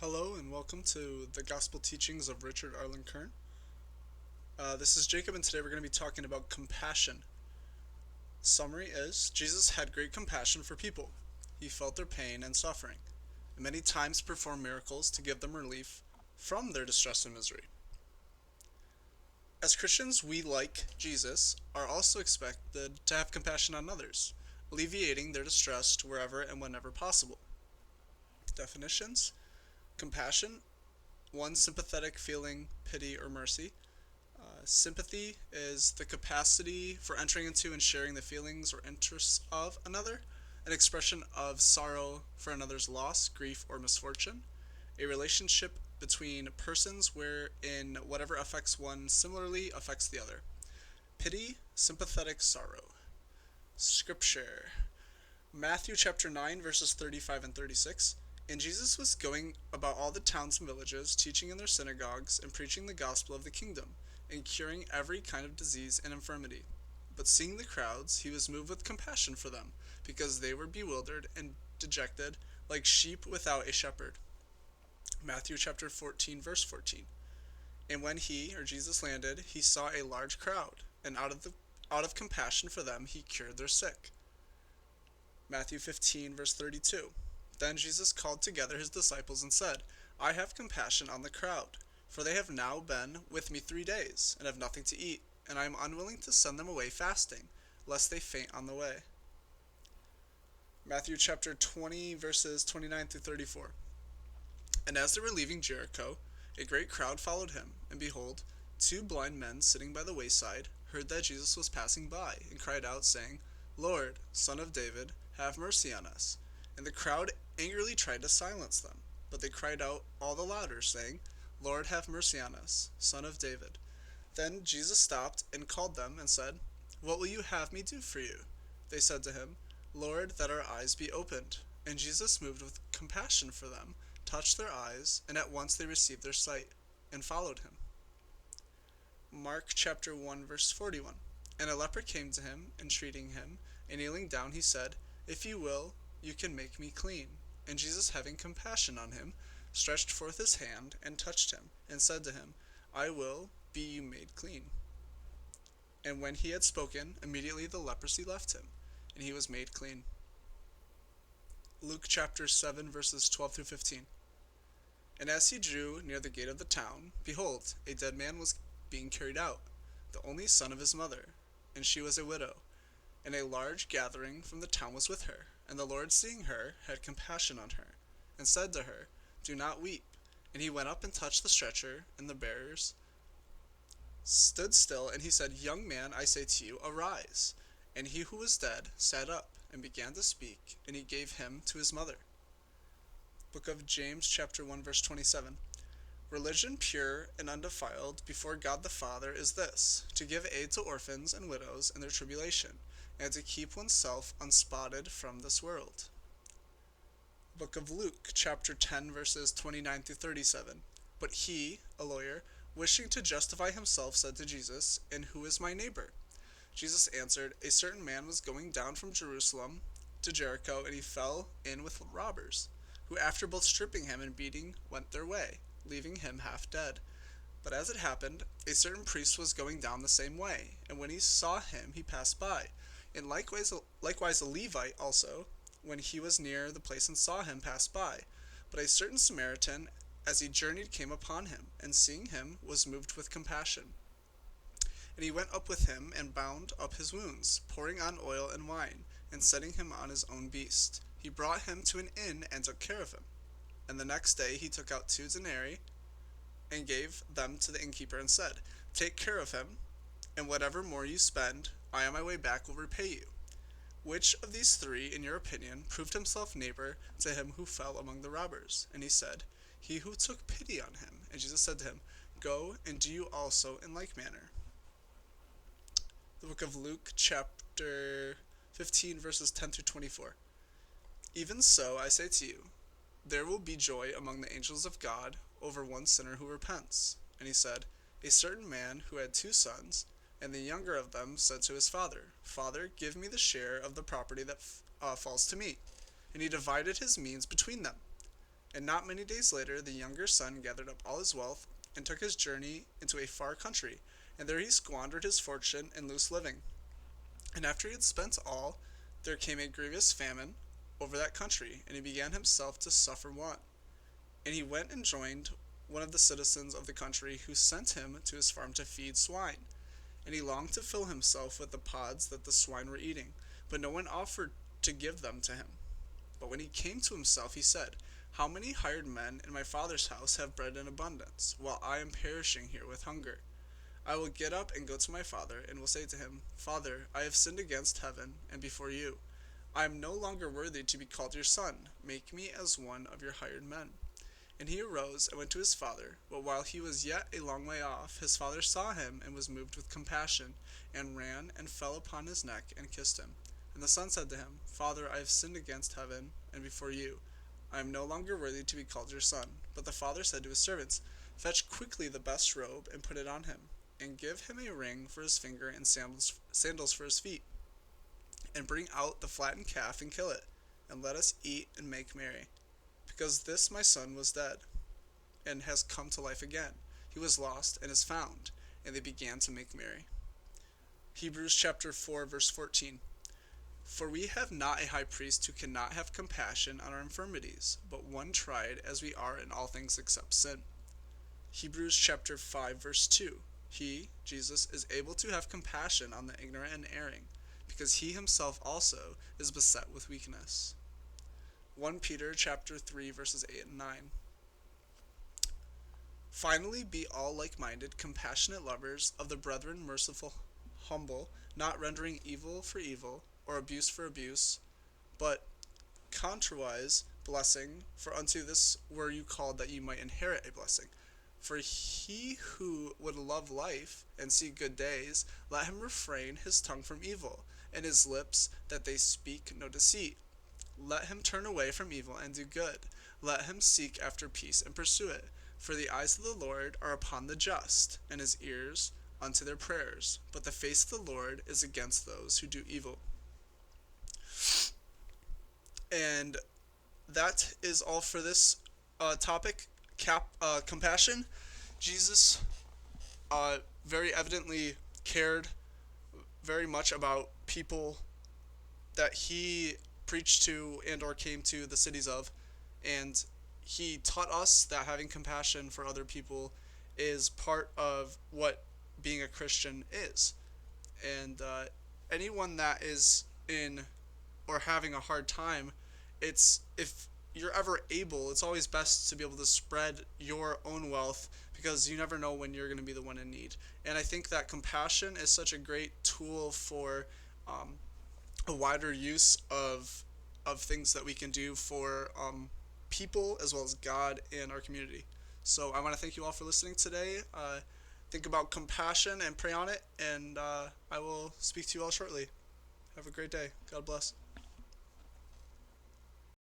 Hello and welcome to the Gospel Teachings of Richard Arlen Kern. This is Jacob, and today we're going to be talking about compassion. Summary is Jesus had great compassion for people. He felt their pain and suffering, and many times performed miracles to give them relief from their distress and misery. As Christians, we, like Jesus, are also expected to have compassion on others, alleviating their distress wherever and whenever possible. Definitions: compassion: one, sympathetic feeling, pity, or mercy. Sympathy is the capacity for entering into and sharing the feelings or interests of another, an expression of sorrow for another's loss, grief, or misfortune. A relationship between persons wherein whatever affects one similarly affects the other. Pity, sympathetic sorrow. Scripture: Matthew chapter 9, verses 35 and 36. And Jesus was going about all the towns and villages, teaching in their synagogues, and preaching the gospel of the kingdom, and curing every kind of disease and infirmity. But seeing the crowds, he was moved with compassion for them, because they were bewildered and dejected, like sheep without a shepherd. Matthew chapter 14, verse 14. And when he, or Jesus, landed, he saw a large crowd, and out of compassion for them, he cured their sick. Matthew 15, verse 32. Then Jesus called together his disciples and said, I have compassion on the crowd, for they have now been with me 3 days, and have nothing to eat, and I am unwilling to send them away fasting, lest they faint on the way. Matthew chapter 20, verses 29 through 34. And as they were leaving Jericho, a great crowd followed him, and behold, two blind men sitting by the wayside heard that Jesus was passing by, and cried out, saying, Lord, Son of David, have mercy on us. And the crowd angrily tried to silence them, but they cried out all the louder, saying, Lord, have mercy on us, Son of David. Then Jesus stopped and called them and said, What will you have me do for you? They said to him, Lord, that our eyes be opened. And Jesus, moved with compassion for them, touched their eyes, and at once they received their sight, and followed him. Mark chapter 1, verse 41. And a leper came to him, entreating him, and kneeling down he said, If you will, you can make me clean. And Jesus, having compassion on him, stretched forth his hand, and touched him, and said to him, I will, be you made clean. And when he had spoken, immediately the leprosy left him, and he was made clean. Luke chapter 7, verses 12 through 15. And as he drew near the gate of the town, behold, a dead man was being carried out, the only son of his mother, and she was a widow. And a large gathering from the town was with her. And the Lord, seeing her, had compassion on her, and said to her, Do not weep. And he went up and touched the stretcher, and the bearers stood still, and he said, Young man, I say to you, arise. And he who was dead sat up, and began to speak, and he gave him to his mother. Book of James chapter 1, verse 27. Religion pure and undefiled before God the Father is this, to give aid to orphans and widows in their tribulation, and to keep oneself unspotted from this world. Book of Luke, chapter 10, verses 29 through 37. But he, a lawyer, wishing to justify himself, said to Jesus, And who is my neighbor? Jesus answered, A certain man was going down from Jerusalem to Jericho, and he fell in with robbers, who after both stripping him and beating went their way, leaving him half dead. But as it happened, a certain priest was going down the same way, and when he saw him, he passed by. And likewise a Levite also, when he was near the place and saw him, passed by. But a certain Samaritan, as he journeyed, came upon him, and seeing him, was moved with compassion. And he went up with him, and bound up his wounds, pouring on oil and wine, and setting him on his own beast. He brought him to an inn, and took care of him. And the next day he took out 2 denarii, and gave them to the innkeeper, and said, Take care of him, and whatever more you spend, I on my way back will repay you. Which of these 3, in your opinion, proved himself neighbor to him who fell among the robbers? And he said, He who took pity on him. And Jesus said to him, Go, and do you also in like manner. The book of Luke, chapter 15, verses 10 through 24. Even so, I say to you, there will be joy among the angels of God over one sinner who repents. And he said, A certain man who had 2 sons, and the younger of them said to his father, Father, give me the share of the property that falls to me. And he divided his means between them. And not many days later, the younger son gathered up all his wealth and took his journey into a far country, and there he squandered his fortune in loose living. And after he had spent all, there came a grievous famine over that country, and he began himself to suffer want. And he went and joined one of the citizens of the country, who sent him to his farm to feed swine. And he longed to fill himself with the pods that the swine were eating, but no one offered to give them to him. But when he came to himself, he said, "How many hired men in my father's house have bread in abundance, while I am perishing here with hunger? I will get up and go to my father, and will say to him, 'Father, I have sinned against heaven and before you. I am no longer worthy to be called your son. Make me as one of your hired men.' And he arose and went to his father. But while he was yet a long way off, his father saw him and was moved with compassion, and ran and fell upon his neck and kissed him. And the son said to him, 'Father, I have sinned against heaven and before you. I am no longer worthy to be called your son.' But the father said to his servants, 'Fetch quickly the best robe and put it on him, and give him a ring for his finger and sandals for his feet. And bring out the fattened calf and kill it, and let us eat and make merry. Because this my son was dead, and has come to life again. He was lost and is found.' And they began to make merry." Hebrews chapter 4, verse 14. "For we have not a high priest who cannot have compassion on our infirmities, but one tried as we are in all things except sin." Hebrews chapter 5, verse 2. "He, Jesus, is able to have compassion on the ignorant and erring, because he himself also is beset with weakness." 1 Peter chapter 3, verses 8 and 9. "Finally, be all like-minded, compassionate lovers of the brethren, merciful, humble, not rendering evil for evil, or abuse for abuse, but contrariwise blessing, for unto this were you called, that ye might inherit a blessing. For he who would love life and see good days, let him refrain his tongue from evil, and his lips that they speak no deceit. Let him turn away from evil and do good. Let him seek after peace and pursue it. For the eyes of the Lord are upon the just, and his ears unto their prayers. But the face of the Lord is against those who do evil." And that is all for this topic, compassion. Jesus very evidently cared very much about people that he preached to and or came to the cities of, and he taught us that having compassion for other people is part of what being a Christian is. And anyone that is in or having a hard time, if you're ever able, it's always best to be able to spread your own wealth, because you never know when you're going to be the one in need. And I think that compassion is such a great tool for a wider use of things that we can do for people as well as God and our community. So I want to thank you all for listening today. Think about compassion and pray on it, and I will speak to you all shortly. Have a great day. God bless.